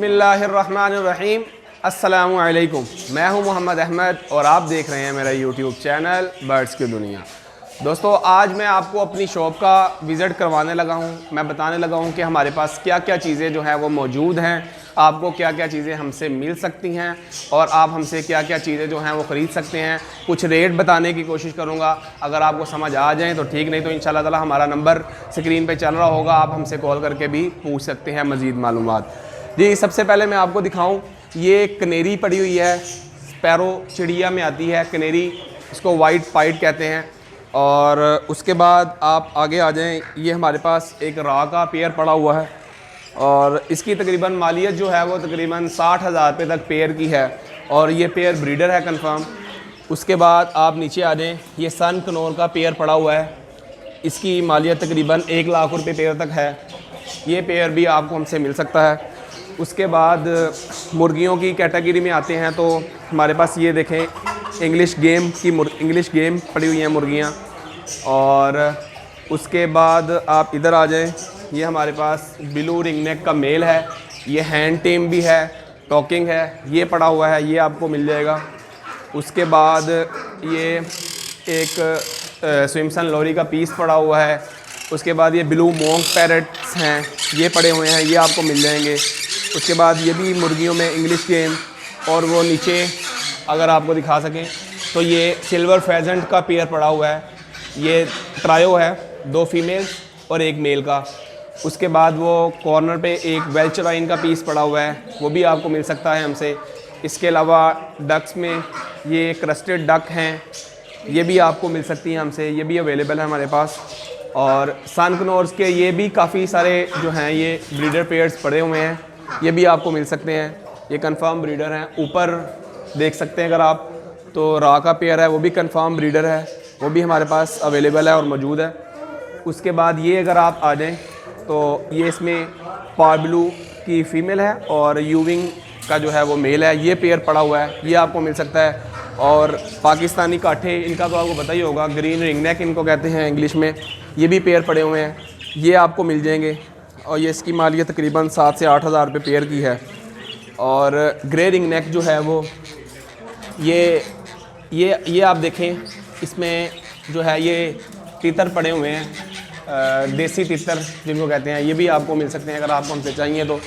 बिस्मिल्लाहिर्रहमानिर्रहीम। अस्सलामु अलैकुम। मैं हूं मोहम्मद अहमद और आप देख रहे हैं मेरा यूट्यूब चैनल बर्ड्स की दुनिया। दोस्तों, आज मैं आपको अपनी शॉप का विज़िट करवाने लगा हूं। मैं बताने लगा हूं कि हमारे पास क्या क्या चीज़ें जो हैं वो मौजूद हैं, आपको क्या क्या चीज़ें हमसे मिल सकती हैं और आप हमसे क्या क्या चीज़ें जो हैं वो ख़रीद सकते हैं। कुछ रेट बताने की कोशिश करूँगा, अगर आपको समझ आ जाएँ तो ठीक, नहीं तो इंशाल्लाह ताला हमारा नंबर स्क्रीन पे चल रहा होगा, आप हमसे कॉल करके भी पूछ सकते हैं मज़ीद मालूमात। जी, सबसे पहले मैं आपको दिखाऊँ, ये कनेरी पड़ी हुई है, स्पैरो चिड़िया में आती है कनेरी, इसको वाइट पाइट कहते हैं। और उसके बाद आप आगे आ जाएं, ये हमारे पास एक रा का पेयर पड़ा हुआ है और इसकी तकरीबन मालियत जो है वो तकरीबन 60,000 रुपये तक पेयर की है और ये पेयर ब्रीडर है कंफर्म। उसके बाद आप नीचे आ जाएं, ये सन कनौर का पेयर पड़ा हुआ है, इसकी मालियत तकरीबन 1 लाख रुपये पेयर तक है। ये पेयर भी आपको हमसे मिल सकता है। उसके बाद मुर्गियों की कैटेगरी में आते हैं तो हमारे पास ये देखें, इंग्लिश गेम पड़ी हुई हैं मुर्गियाँ। और उसके बाद आप इधर आ जाएं, ये हमारे पास ब्लू रिंगनेक का मेल है, ये हैंड टेम भी है, टॉकिंग है, ये पड़ा हुआ है, ये आपको मिल जाएगा। उसके बाद ये एक स्विमसन लोरी का पीस पड़ा हुआ है। उसके बाद ये ब्लू मोंक पैरट्स हैं, ये पड़े हुए हैं, ये आपको मिल जाएंगे। उसके बाद ये भी मुर्गियों में इंग्लिश गेम, और वो नीचे अगर आपको दिखा सकें तो ये सिल्वर फेजेंट का पेयर पड़ा हुआ है, ये ट्रायो है, 2 फीमेल और 1 मेल का। उसके बाद वो कॉर्नर पे एक वेल्चराइन का पीस पड़ा हुआ है, वो भी आपको मिल सकता है हमसे। इसके अलावा डक्स में ये क्रस्टेड डक हैं, ये भी आपको मिल सकती हैं हमसे, ये भी अवेलेबल है हमारे पास। और सन कनौर्स के ये भी काफ़ी सारे जो हैं ये ब्रीडर पेयर्स पड़े हुए हैं, ये भी आपको मिल सकते हैं, ये कंफर्म ब्रीडर हैं। ऊपर देख सकते हैं अगर आप, तो रा का पेयर है, वो भी कंफर्म ब्रीडर है, वो भी हमारे पास अवेलेबल है और मौजूद है। उसके बाद ये अगर आप आ जाएं तो ये इसमें पार्ब्लू की फ़ीमेल है और यूविंग का जो है वो मेल है, ये पेयर पड़ा हुआ है, ये आपको मिल सकता है। और पाकिस्तानी काठे, इनका तो आपको पता ही होगा, ग्रीन रिंगनेक इनको कहते हैं इंग्लिश में, ये भी पेयर पड़े हुए हैं, ये आपको मिल जाएंगे। और ये इसकी मालियत तकरीबन 7 से 8,000 रुपये पेयर की है। और ग्रे रिंगनेक जो है वो ये आप देखें, इसमें जो है ये तीतर पड़े हुए हैं, देसी तीतर जिनको कहते हैं, ये भी आपको मिल सकते हैं अगर आपको हमसे चाहिए तो।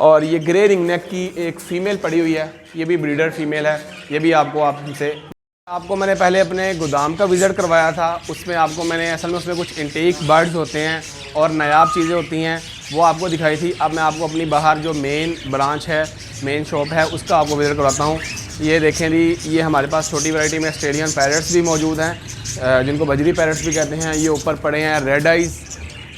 और ये ग्रे रिंगनेक की एक फ़ीमेल पड़ी हुई है, ये भी ब्रीडर फीमेल है, ये भी आपको मैंने पहले अपने गोदाम का विज़िट करवाया था, उसमें आपको मैंने असल में उसमें कुछ इंटेक बर्ड्स होते हैं और नायाब चीज़ें होती हैं, वो आपको दिखाई थी। अब मैं आपको अपनी बाहर जो मेन ब्रांच है, मेन शॉप है, उसका आपको विज़िट करवाता हूँ। ये देखें जी, ये हमारे पास छोटी वैरायटी में ऑस्ट्रेलियन पैरट्स भी मौजूद हैं, जिनको बजरी पैरट्स भी कहते हैं। ये ऊपर पड़े हैं रेड आइज़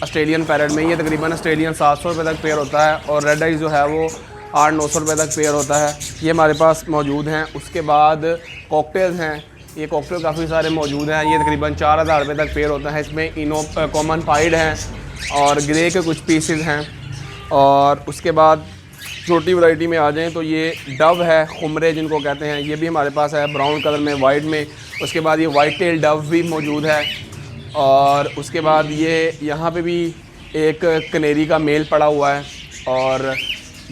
ऑस्ट्रेलियन पैरट में, ये तकरीबन ऑस्ट्रेलियन 700 रुपये तक पेयर होता है और रेड आइज़ जो है वो 800-900 रुपये तक पेयर होता है, ये हमारे पास मौजूद हैं। उसके बाद कॉकटेल्स हैं, ये कॉकटेल काफ़ी सारे मौजूद हैं, ये तकरीबन 4,000 रुपये तक पेयर होता है। इसमें इनो कॉमन पाइड हैं और ग्रे के कुछ पीसेस हैं। और उसके बाद छोटी वैरायटी में आ जाएं तो ये डव है, खुमरे जिनको कहते हैं, ये भी हमारे पास है ब्राउन कलर में, वाइट में। उसके बाद ये वाइट टेल डव भी मौजूद है। और उसके बाद ये यहाँ पे भी एक कनेरी का मेल पड़ा हुआ है और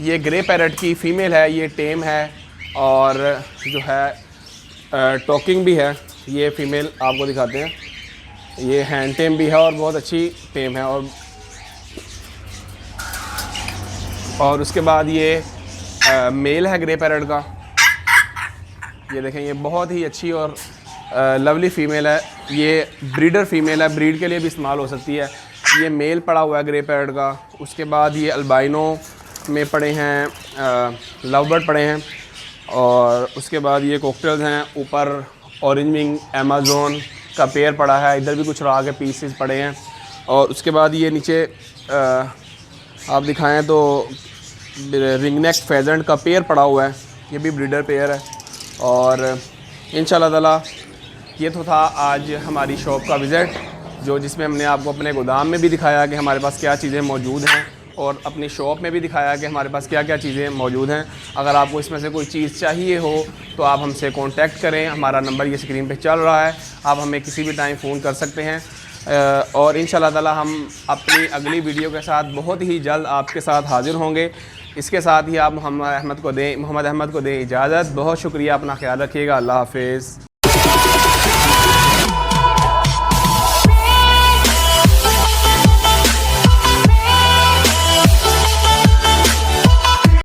ये ग्रे पैरट की फ़ीमेल है, ये टेम है और जो है टॉकिंग भी है। ये फ़ीमेल आपको दिखाते हैं, ये हैंड टेम भी है और बहुत अच्छी टेम है। और उसके बाद ये मेल है ग्रे पैरट का, ये देखें, ये बहुत ही अच्छी और लवली फ़ीमेल है, ये ब्रीडर फ़ीमेल है, ब्रीड के लिए भी इस्तेमाल हो सकती है। ये मेल पड़ा हुआ है ग्रे पैरट का। उसके बाद ये अल्बाइनो में पड़े हैं, लवबर्ड पड़े हैं। और उसके बाद ये कॉकटेल्स हैं, ऊपर ऑरेंज विंग अमेज़न का पेयर पड़ा है, इधर भी कुछ रा के पीसेस पड़े हैं। और उसके बाद ये नीचे आप दिखाएं तो रिंगनेक फेजेंट का पेयर पड़ा हुआ है, ये भी ब्रीडर पेयर है। और इंशाल्लाह ताला ये तो था आज हमारी शॉप का विज़िट, जिसमें हमने आपको अपने गोदाम में भी दिखाया कि हमारे पास क्या चीज़ें मौजूद हैं और अपनी शॉप में भी दिखाया कि हमारे पास क्या क्या चीज़ें मौजूद हैं। अगर आपको इसमें से कोई चीज़ चाहिए हो तो आप हमसे कांटेक्ट करें, हमारा नंबर ये स्क्रीन पे चल रहा है, आप हमें किसी भी टाइम फ़ोन कर सकते हैं। और इंशाल्लाह ताला हम अपनी अगली वीडियो के साथ बहुत ही जल्द आपके साथ हाज़िर होंगे। इसके साथ ही आप मोहम्मद अहमद को दें इजाज़त। बहुत शुक्रिया, अपना ख्याल रखिएगा। अल्लाह हाफ़िज़।